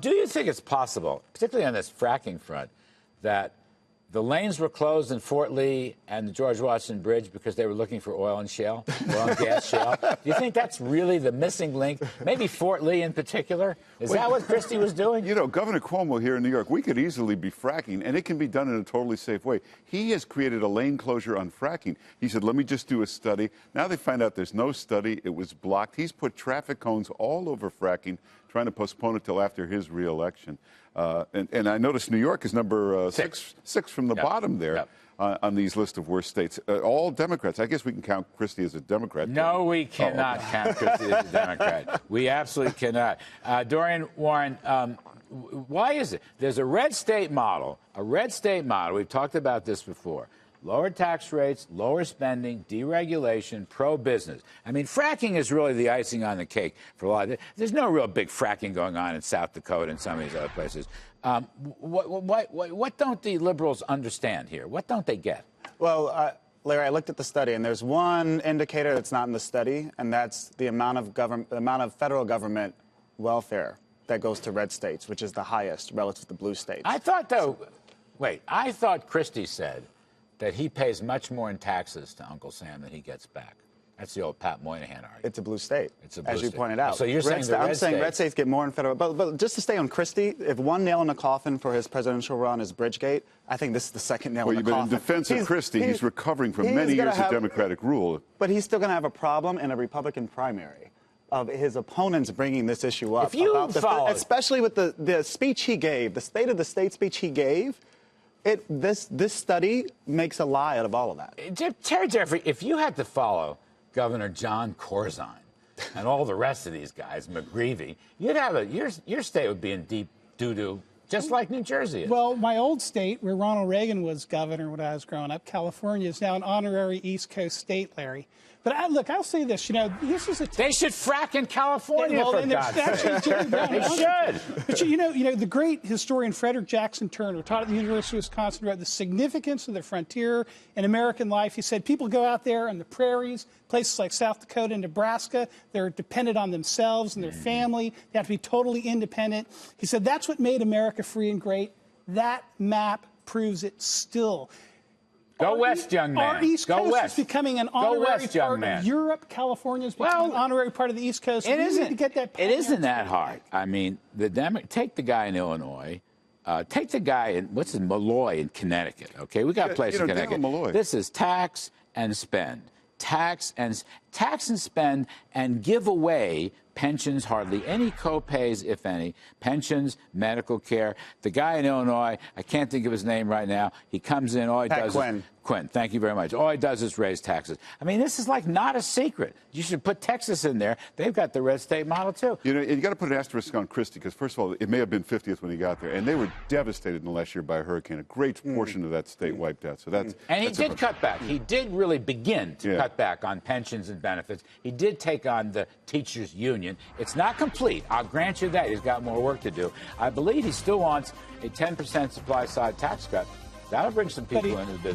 do you think it's possible, particularly on this fracking front, that the lanes were closed in Fort Lee and the George Washington Bridge because they were looking for oil and shale, oil and gas shale? Do you think that's really the missing link? Maybe Fort Lee in particular? Is that what Christie was doing? You know, Governor Cuomo here in New York, we could easily be fracking, and it can be done in a totally safe way. He has created a lane closure on fracking. He said, let me just do a study. Now they find out there's no study. It was blocked. He's put traffic cones all over fracking, trying to postpone it till after his reelection. And I noticed New York is number six from the bottom there on these list of worst states. All Democrats. I guess we can count Christie as a Democrat. No, we cannot count Christie as a Democrat. We absolutely cannot. Dorian Warren, why is it? There's a red state model. We've talked about this before. Lower tax rates, lower spending, deregulation, pro-business. I mean, fracking is really the icing on the cake for a lot of There's no real big fracking going on in South Dakota and some of these other places. What don't the liberals understand here? What don't they get? Well, Larry, I looked at the study, and there's one indicator that's not in the study, and that's the amount of federal government welfare that goes to red states, which is the highest relative to blue states. I thought Christie said that he pays much more in taxes to Uncle Sam than he gets back. That's the old Pat Moynihan argument. It's a blue state, as you pointed out. So you're saying I'm saying red states get more in federal. But just to stay on Christie, if one nail in the coffin for his presidential run is Bridgegate, I think this is the second nail in the coffin. In defense of Christie, he's recovering from many years of Democratic rule. But he's still going to have a problem in a Republican primary of his opponents bringing this issue up. If you follow, especially with the speech he gave, the State of the State speech he gave, this study makes a lie out of all of that. Terry Jeffrey, if you had to follow Governor John Corzine and all the rest of these guys, McGreevey, you'd have your state would be in deep doo-doo, just like New Jersey is. Well, my old state, where Ronald Reagan was governor when I was growing up, California, is now an honorary East Coast state, Larry. But look, I'll say this, this is they should frack in California, for God's sake. They should. But the great historian Frederick Jackson Turner taught at the University of Wisconsin about the significance of the frontier in American life. He said people go out there on the prairies, places like South Dakota and Nebraska. They're dependent on themselves and their family. They have to be totally independent. He said that's what made America free and great. That map proves it still. Go west, young man. Our East Coast is becoming an honorary part of Europe. California is becoming an honorary part of the East Coast. It isn't that hard. I mean, take the guy in Illinois. Take the guy in, Malloy in Connecticut, okay? We got a place in Connecticut. This is tax and spend. Tax and spend and give away pensions, hardly any co-pays, if any, pensions, medical care. The guy in Illinois, I can't think of his name right now, he comes in, all he does is... Quinn, thank you very much. All he does is raise taxes. I mean, this is like not a secret. You should put Texas in there. They've got the red state model, too. You got to put an asterisk on Christie, because, first of all, it may have been 50th when he got there, and they were devastated in the last year by a hurricane. A great portion of that state wiped out. So that's and he did cut back. He did really begin to cut back on pensions and benefits. He did take on the teachers' union. It's not complete. I'll grant you that. He's got more work to do. I believe he still wants a 10% supply-side tax cut. That'll bring some people into the business.